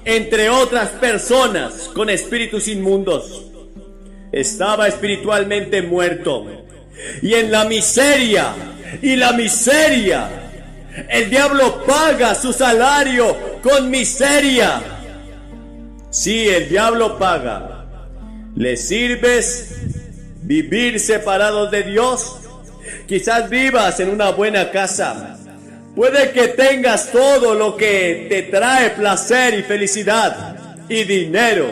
entre otras personas con espíritus inmundos. Estaba espiritualmente muerto, y en la miseria el diablo paga su salario con miseria. Sí, el diablo paga. ¿Le sirves vivir separados de Dios? Quizás vivas en una buena casa. Puede que tengas todo lo que te trae placer y felicidad y dinero,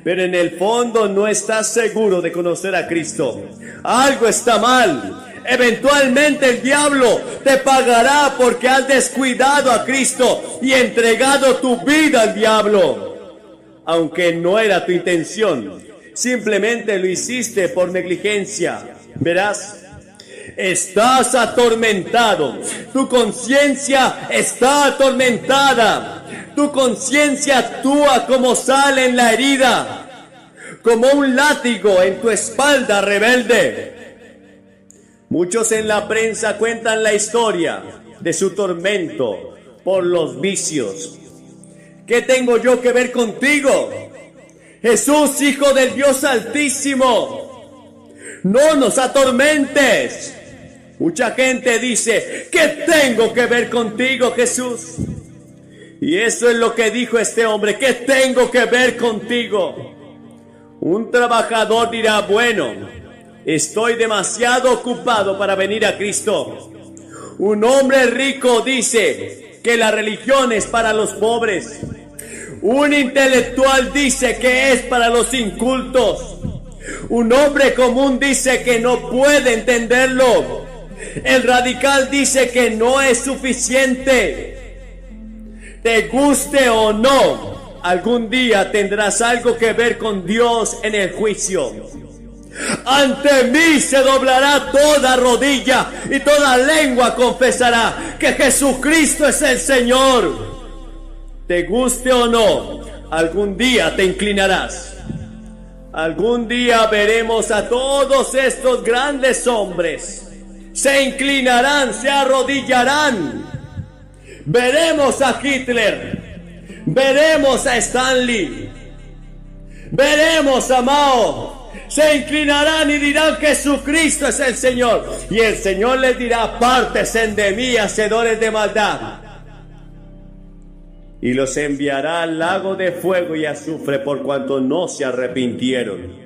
pero en el fondo no estás seguro de conocer a Cristo. Algo está mal. Eventualmente el diablo te pagará porque has descuidado a Cristo y entregado tu vida al diablo. Aunque no era tu intención, simplemente lo hiciste por negligencia. Verás, estás atormentado. Tu conciencia está atormentada. Tu conciencia actúa como sal en la herida, como un látigo en tu espalda rebelde. Muchos en la prensa cuentan la historia de su tormento por los vicios. ¿Qué tengo yo que ver contigo? Jesús, Hijo del Dios Altísimo, no nos atormentes. Mucha gente dice, ¿qué tengo que ver contigo, Jesús? Y eso es lo que dijo este hombre, ¿qué tengo que ver contigo? Un trabajador dirá, bueno, estoy demasiado ocupado para venir a Cristo. Un hombre rico dice que la religión es para los pobres. Un intelectual dice que es para los incultos. Un hombre común dice que no puede entenderlo. El radical dice que no es suficiente. Te guste o no, algún día tendrás algo que ver con Dios en el juicio. Ante mí se doblará toda rodilla y toda lengua confesará que Jesucristo es el Señor. Te guste o no, algún día te inclinarás. Algún día veremos a todos estos grandes hombres. Se inclinarán, se arrodillarán. Veremos a Hitler, veremos a Stanley, veremos a Mao. Se inclinarán y dirán, Jesucristo es el Señor. Y el Señor les dirá, apártense de mí, hacedores de maldad. Y los enviará al lago de fuego y azufre por cuanto no se arrepintieron.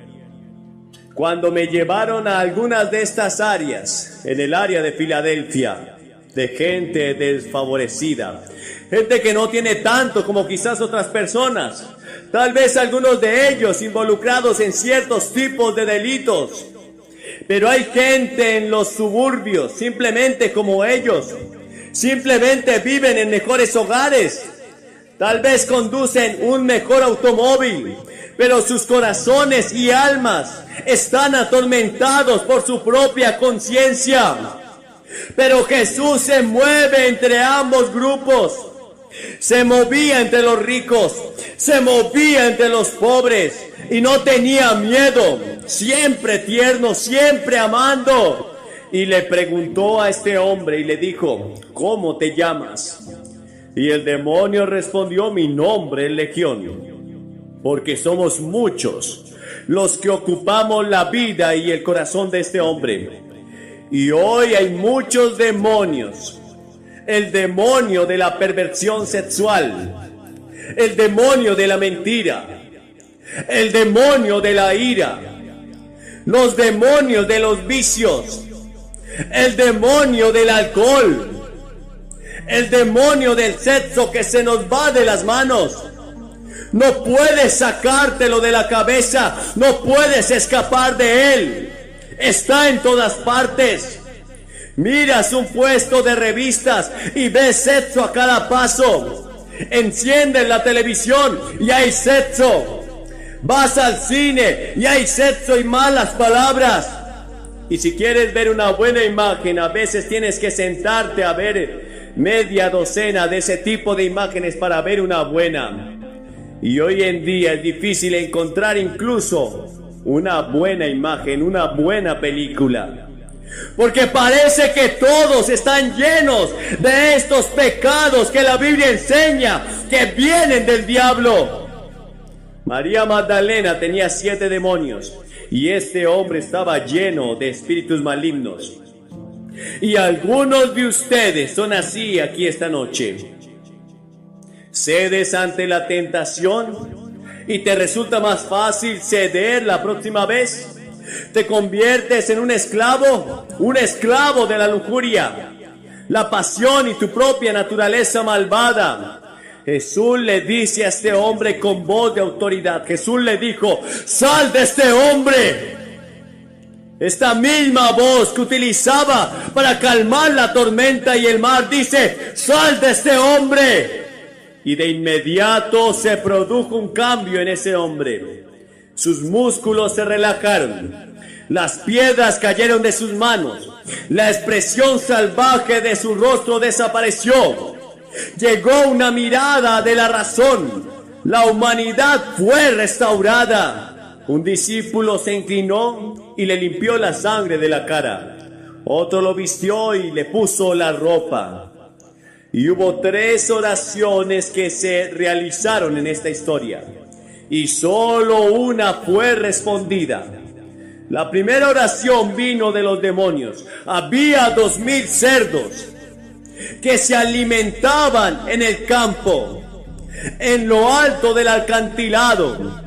Cuando me llevaron a algunas de estas áreas, en el área de Filadelfia, de gente desfavorecida, gente que no tiene tanto como quizás otras personas, tal vez algunos de ellos involucrados en ciertos tipos de delitos, pero hay gente en los suburbios, simplemente como ellos, simplemente viven en mejores hogares, tal vez conducen un mejor automóvil, pero sus corazones y almas están atormentados por su propia conciencia. Pero Jesús se mueve entre ambos grupos. Se movía entre los ricos, se movía entre los pobres y no tenía miedo, siempre tierno, siempre amando. Y le preguntó a este hombre y le dijo, ¿cómo te llamas? Y el demonio respondió, mi nombre es Legión, porque somos muchos los que ocupamos la vida y el corazón de este hombre. Y hoy hay muchos demonios. El demonio de la perversión sexual, el demonio de la mentira, el demonio de la ira, los demonios de los vicios, el demonio del alcohol, El demonio del sexo que se nos va de las manos. No puedes sacártelo de la cabeza, no puedes escapar de él. Está en todas partes. Miras un puesto de revistas y ves sexo a cada paso. Enciendes la televisión y hay sexo. Vas al cine y hay sexo y malas palabras. Y si quieres ver una buena imagen, a veces tienes que sentarte a ver media docena de ese tipo de imágenes para ver una buena. Y hoy en día es difícil encontrar incluso una buena imagen, una buena película. Porque parece que todos están llenos de estos pecados que la Biblia enseña que vienen del diablo. María Magdalena tenía 7 demonios y este hombre estaba lleno de espíritus malignos. Y algunos de ustedes son así aquí esta noche. ¿Cedes ante la tentación y te resulta más fácil ceder la próxima vez? ¿Te conviertes en un esclavo de la lujuria, la pasión y tu propia naturaleza malvada? Jesús le dice a este hombre con voz de autoridad, Jesús le dijo, ¡sal de este hombre! Esta misma voz que utilizaba para calmar la tormenta y el mar dice, ¡sal de este hombre! Y de inmediato se produjo un cambio en ese hombre. Sus músculos se relajaron, las piedras cayeron de sus manos, la expresión salvaje de su rostro desapareció. Llegó una mirada de la razón, la humanidad fue restaurada. Un discípulo se inclinó y le limpió la sangre de la cara. Otro lo vistió y le puso la ropa. Y hubo 3 oraciones que se realizaron en esta historia. Y solo una fue respondida. La primera oración vino de los demonios. Había 2000 cerdos que se alimentaban en el campo, en lo alto del acantilado,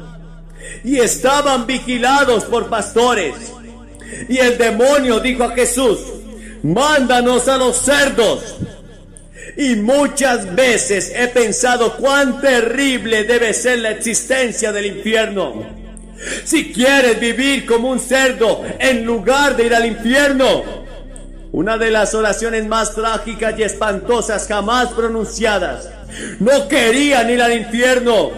y estaban vigilados por pastores. Y el demonio dijo a Jesús, mándanos a los cerdos. Y muchas veces he pensado cuán terrible debe ser la existencia del infierno. Si quieres vivir como un cerdo en lugar de ir al infierno, una de las oraciones más trágicas y espantosas jamás pronunciadas, no querían ir al infierno.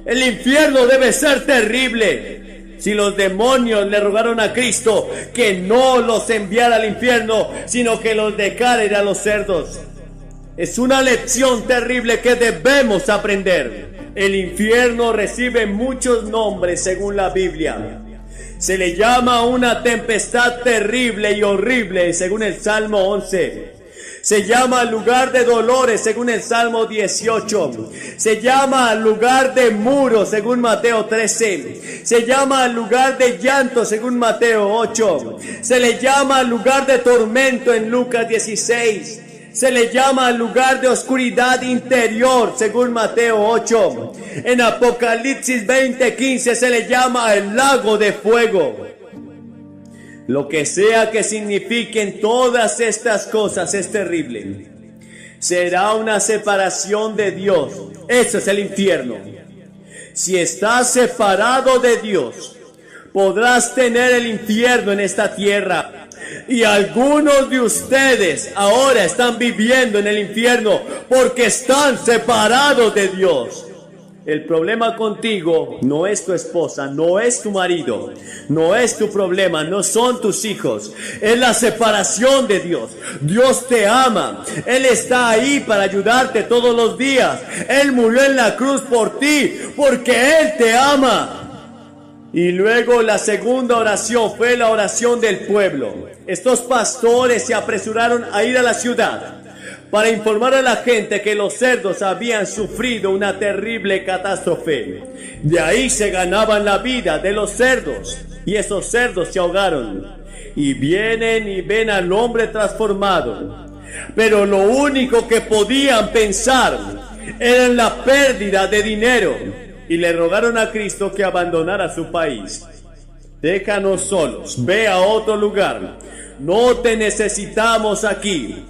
El infierno debe ser terrible. Si los demonios le rogaron a Cristo que no los enviara al infierno, sino que los dejara ir a los cerdos. Es una lección terrible que debemos aprender. El infierno recibe muchos nombres según la Biblia. Se le llama una tempestad terrible y horrible según el Salmo 11. Se llama lugar de dolores según el Salmo 18. Se llama lugar de muros según Mateo 13. Se llama lugar de llanto según Mateo 8. Se le llama lugar de tormento en Lucas 16. Se le llama lugar de oscuridad interior, según Mateo 8. En Apocalipsis 20:15 se le llama el lago de fuego. Lo que sea que signifiquen todas estas cosas es terrible. Será una separación de Dios. Eso es el infierno. Si estás separado de Dios, podrás tener el infierno en esta tierra. Y algunos de ustedes ahora están viviendo en el infierno porque están separados de Dios. El problema contigo no es tu esposa, no es tu marido, no es tu problema, no son tus hijos. Es la separación de Dios. Dios te ama. Él está ahí para ayudarte todos los días. Él murió en la cruz por ti porque Él te ama. Y luego la segunda oración fue la oración del pueblo. Estos pastores se apresuraron a ir a la ciudad para informar a la gente que los cerdos habían sufrido una terrible catástrofe. De ahí se ganaban la vida de los cerdos, y esos cerdos se ahogaron. Y vienen y ven al hombre transformado. Pero lo único que podían pensar era en la pérdida de dinero. Y le rogaron a Cristo que abandonara su país. Déjanos solos, ve a otro lugar. No te necesitamos aquí.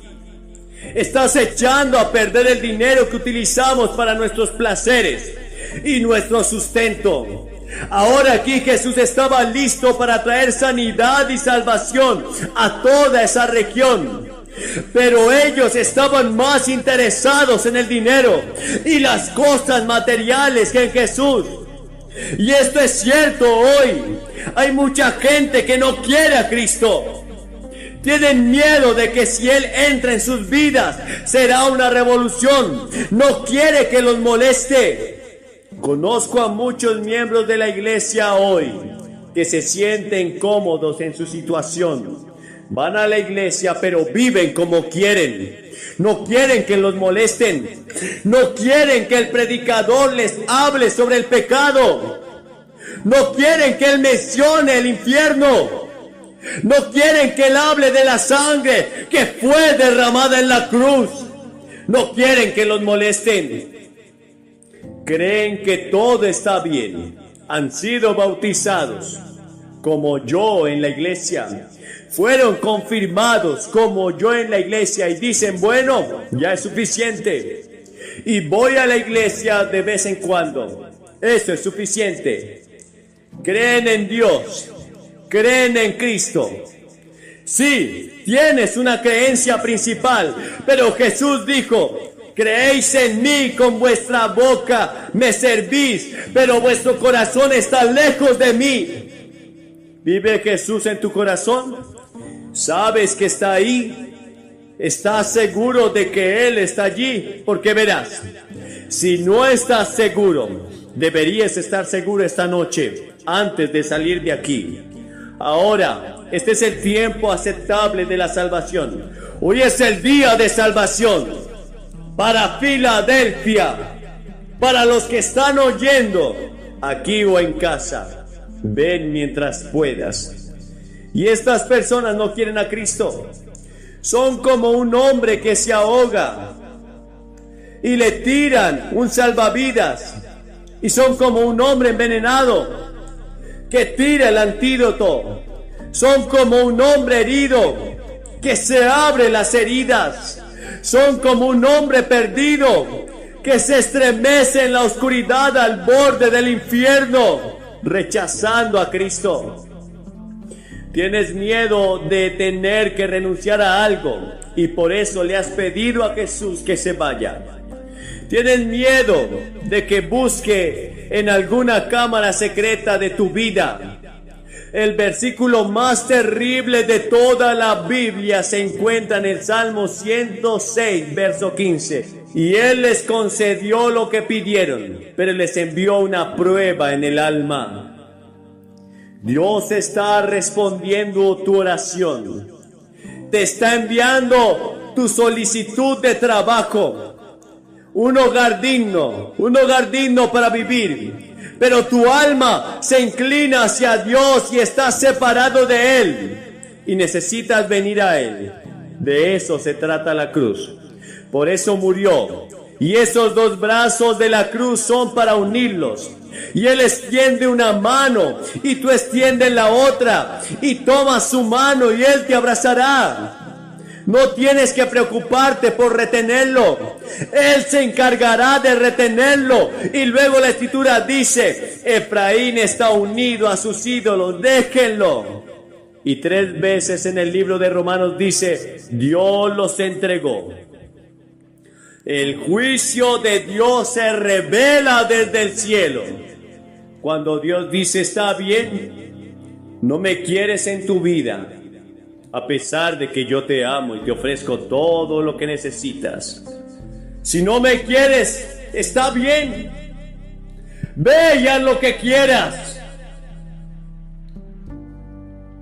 Estás echando a perder el dinero que utilizamos para nuestros placeres y nuestro sustento. Ahora aquí Jesús estaba listo para traer sanidad y salvación a toda esa región. Pero ellos estaban más interesados en el dinero y las cosas materiales que en Jesús. Y esto es cierto hoy. Hay mucha gente que no quiere a Cristo. Tienen miedo de que si Él entra en sus vidas será una revolución. No quiere que los moleste. Conozco a muchos miembros de la iglesia hoy que se sienten cómodos en su situación. Van a la iglesia pero viven como quieren. No quieren que los molesten. No quieren que el predicador les hable sobre el pecado. No quieren que Él mencione el infierno. No quieren que Él hable de la sangre que fue derramada en la cruz. No quieren que los molesten. Creen que todo está bien. Han sido bautizados como yo en la iglesia. Fueron confirmados como yo en la iglesia y dicen, bueno, ya es suficiente. Y voy a la iglesia de vez en cuando. Eso es suficiente. Creen en Dios. Creen en Cristo. Sí, tienes una creencia principal, pero Jesús dijo, creéis en mí, con vuestra boca me servís, pero vuestro corazón está lejos de mí. ¿Vive Jesús en tu corazón? ¿Sabes que está ahí? ¿Estás seguro de que Él está allí? Porque verás, si no estás seguro, deberías estar seguro esta noche, antes de salir de aquí. Ahora, este es el tiempo aceptable de la salvación. Hoy es el día de salvación para Filadelfia, para los que están oyendo, aquí o en casa. Ven mientras puedas. Y estas personas no quieren a Cristo. Son como un hombre que se ahoga y le tiran un salvavidas. Y son como un hombre envenenado que tira el antídoto. Son como un hombre herido que se abre las heridas. Son como un hombre perdido que se estremece en la oscuridad al borde del infierno, rechazando a Cristo. Tienes miedo de tener que renunciar a algo y por eso le has pedido a Jesús que se vaya. Tienes miedo de que busque en alguna cámara secreta de tu vida. El versículo más terrible de toda la Biblia se encuentra en el Salmo 106, verso 15. Y Él les concedió lo que pidieron, pero les envió una prueba en el alma. Dios está respondiendo tu oración. Te está enviando tu solicitud de trabajo. Un hogar digno para vivir. Pero tu alma se inclina hacia Dios y estás separado de Él. Y necesitas venir a Él. De eso se trata la cruz. Por eso murió. Y esos dos brazos de la cruz son para unirlos. Y Él extiende una mano y tú extiendes la otra. Y tomas su mano y Él te abrazará. No tienes que preocuparte por retenerlo. Él se encargará de retenerlo. Y luego la escritura dice, Efraín está unido a sus ídolos, déjenlo. Y 3 veces en el libro de Romanos dice, Dios los entregó. El juicio de Dios se revela desde el cielo. Cuando Dios dice, está bien, no me quieres en tu vida. A pesar de que yo te amo y te ofrezco todo lo que necesitas. Si no me quieres, está bien. Ve y haz lo que quieras.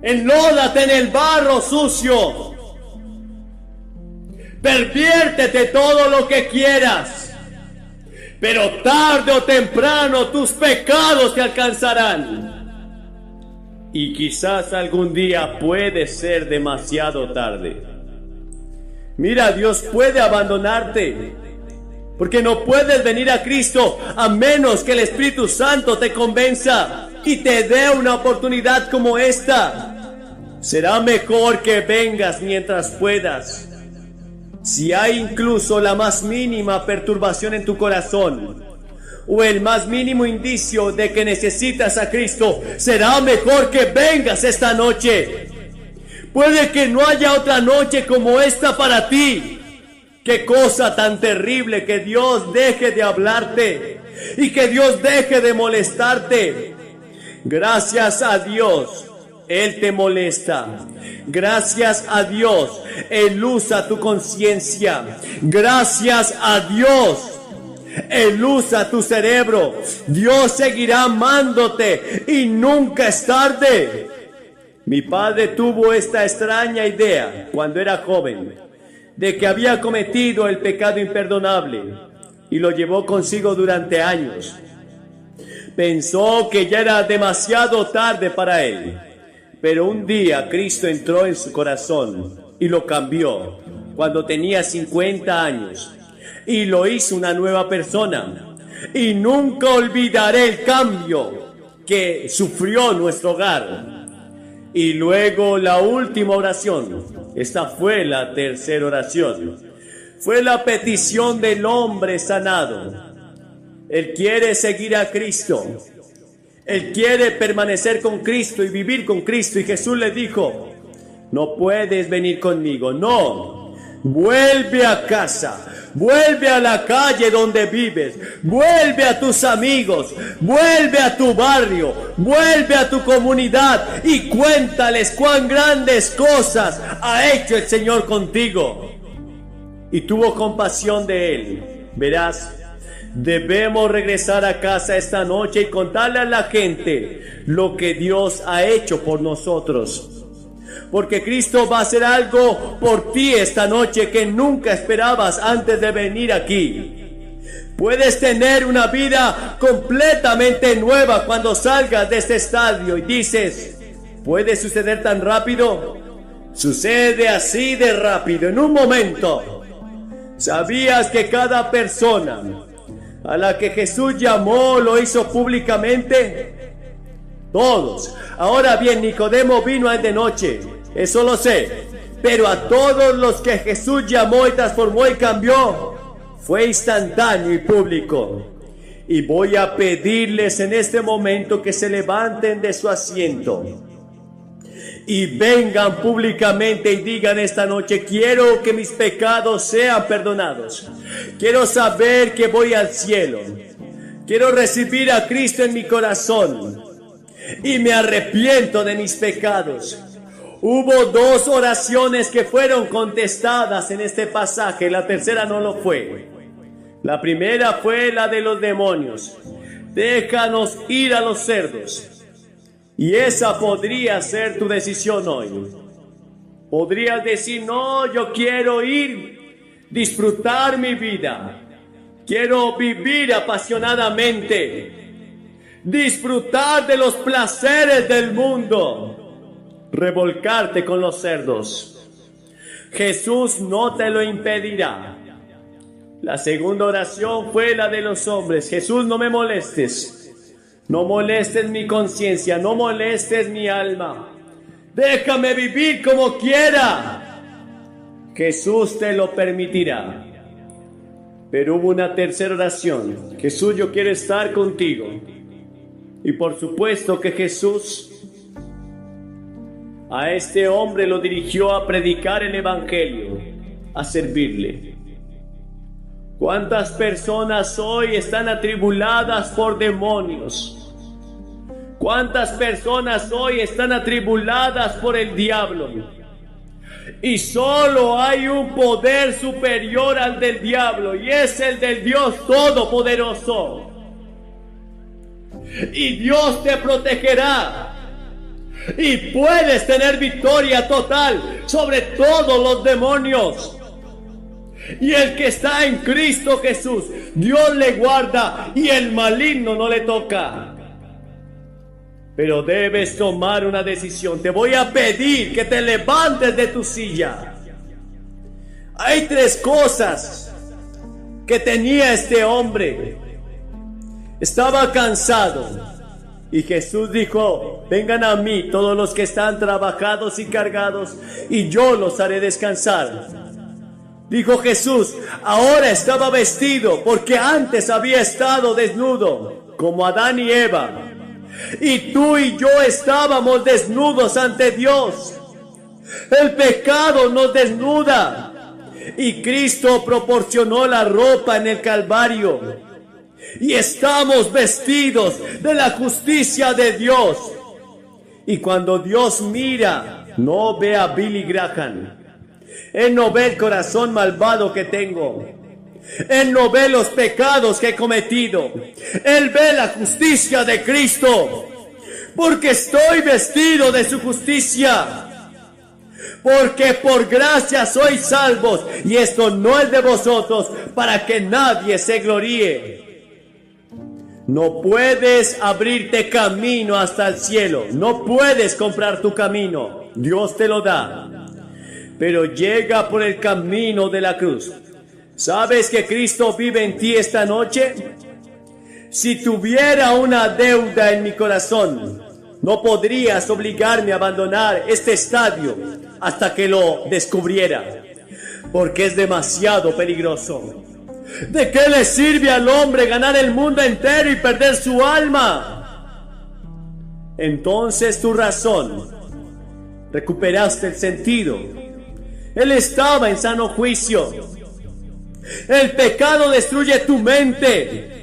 Enlódate en el barro sucio. Perviértete todo lo que quieras. Pero tarde o temprano tus pecados te alcanzarán. Y quizás algún día puede ser demasiado tarde. Mira, Dios puede abandonarte, porque no puedes venir a Cristo a menos que el Espíritu Santo te convenza y te dé una oportunidad como esta. Será mejor que vengas mientras puedas. Si hay incluso la más mínima perturbación en tu corazón, o el más mínimo indicio de que necesitas a Cristo, será mejor que vengas esta noche. Puede que no haya otra noche como esta para ti. Qué cosa tan terrible que Dios deje de hablarte y que Dios deje de molestarte. Gracias a Dios, Él te molesta. Gracias a Dios, Él usa tu conciencia. Gracias a Dios, Él usa tu cerebro. Dios seguirá amándote y nunca es tarde. Mi padre tuvo esta extraña idea cuando era joven, de que había cometido el pecado imperdonable, y lo llevó consigo durante años. Pensó que ya era demasiado tarde para él, pero un día Cristo entró en su corazón y lo cambió cuando tenía 50 años, y lo hizo una nueva persona. Y nunca olvidaré el cambio que sufrió nuestro hogar. Y luego la última oración, esta fue la tercera oración, fue la petición del hombre sanado. Él quiere seguir a Cristo, él quiere permanecer con Cristo y vivir con Cristo. Y Jesús le dijo: no puedes venir conmigo, no, vuelve a casa. Vuelve a la calle donde vives, vuelve a tus amigos, vuelve a tu barrio, vuelve a tu comunidad y cuéntales cuán grandes cosas ha hecho el Señor contigo. Y tuvo compasión de él. Verás, debemos regresar a casa esta noche y contarle a la gente lo que Dios ha hecho por nosotros. Porque Cristo va a hacer algo por ti esta noche que nunca esperabas antes de venir aquí. Puedes tener una vida completamente nueva cuando salgas de este estadio y dices: ¿puede suceder tan rápido? Sucede así de rápido, en un momento. ¿Sabías que cada persona a la que Jesús llamó lo hizo públicamente? Todos. Ahora bien, Nicodemo vino de noche, eso lo sé, pero a todos los que Jesús llamó y transformó y cambió, fue instantáneo y público. Y voy a pedirles en este momento que se levanten de su asiento y vengan públicamente y digan esta noche: quiero que mis pecados sean perdonados, quiero saber que voy al cielo, quiero recibir a Cristo en mi corazón y me arrepiento de mis pecados. Hubo dos oraciones que fueron contestadas en este pasaje, la tercera no lo fue. La primera fue la de los demonios: déjanos ir a los cerdos. Y esa podría ser tu decisión hoy. Podrías decir: no, yo quiero ir, disfrutar mi vida, quiero vivir apasionadamente, disfrutar de los placeres del mundo, revolcarte con los cerdos. Jesús no te lo impedirá. La segunda oración fue la de los hombres: Jesús, no me molestes, no molestes mi conciencia, no molestes mi alma, déjame vivir como quiera. Jesús te lo permitirá. Pero hubo una tercera oración: Jesús, yo quiero estar contigo. Y por supuesto que Jesús a este hombre lo dirigió a predicar el evangelio, a servirle. ¿Cuántas personas hoy están atribuladas por demonios? ¿Cuántas personas hoy están atribuladas por el diablo? Y solo hay un poder superior al del diablo, y es el del Dios Todopoderoso. Y Dios te protegerá. Y puedes tener victoria total sobre todos los demonios. Y el que está en Cristo Jesús, Dios le guarda y el maligno no le toca. Pero debes tomar una decisión. Te voy a pedir que te levantes de tu silla. Hay tres cosas que tenía este hombre. Estaba cansado. Y Jesús dijo: vengan a mí todos los que están trabajados y cargados, y yo los haré descansar. Dijo Jesús, ahora estaba vestido porque antes había estado desnudo, como Adán y Eva. Y tú y yo estábamos desnudos ante Dios. El pecado nos desnuda. Y Cristo proporcionó la ropa en el Calvario. Y estamos vestidos de la justicia de Dios. Y cuando Dios mira, no ve a Billy Graham. Él no ve el corazón malvado que tengo. Él no ve los pecados que he cometido. Él ve la justicia de Cristo. Porque estoy vestido de su justicia. Porque por gracia sois salvos. Y esto no es de vosotros, para que nadie se gloríe. No puedes abrirte camino hasta el cielo. No puedes comprar tu camino. Dios te lo da. Pero llega por el camino de la cruz. ¿Sabes que Cristo vive en ti esta noche? Si tuviera una deuda en mi corazón, no podrías obligarme a abandonar este estadio hasta que lo descubriera, porque es demasiado peligroso. ¿De qué le sirve al hombre ganar el mundo entero y perder su alma? Entonces tu razón, recuperaste el sentido. Él estaba en sano juicio. El pecado destruye tu mente.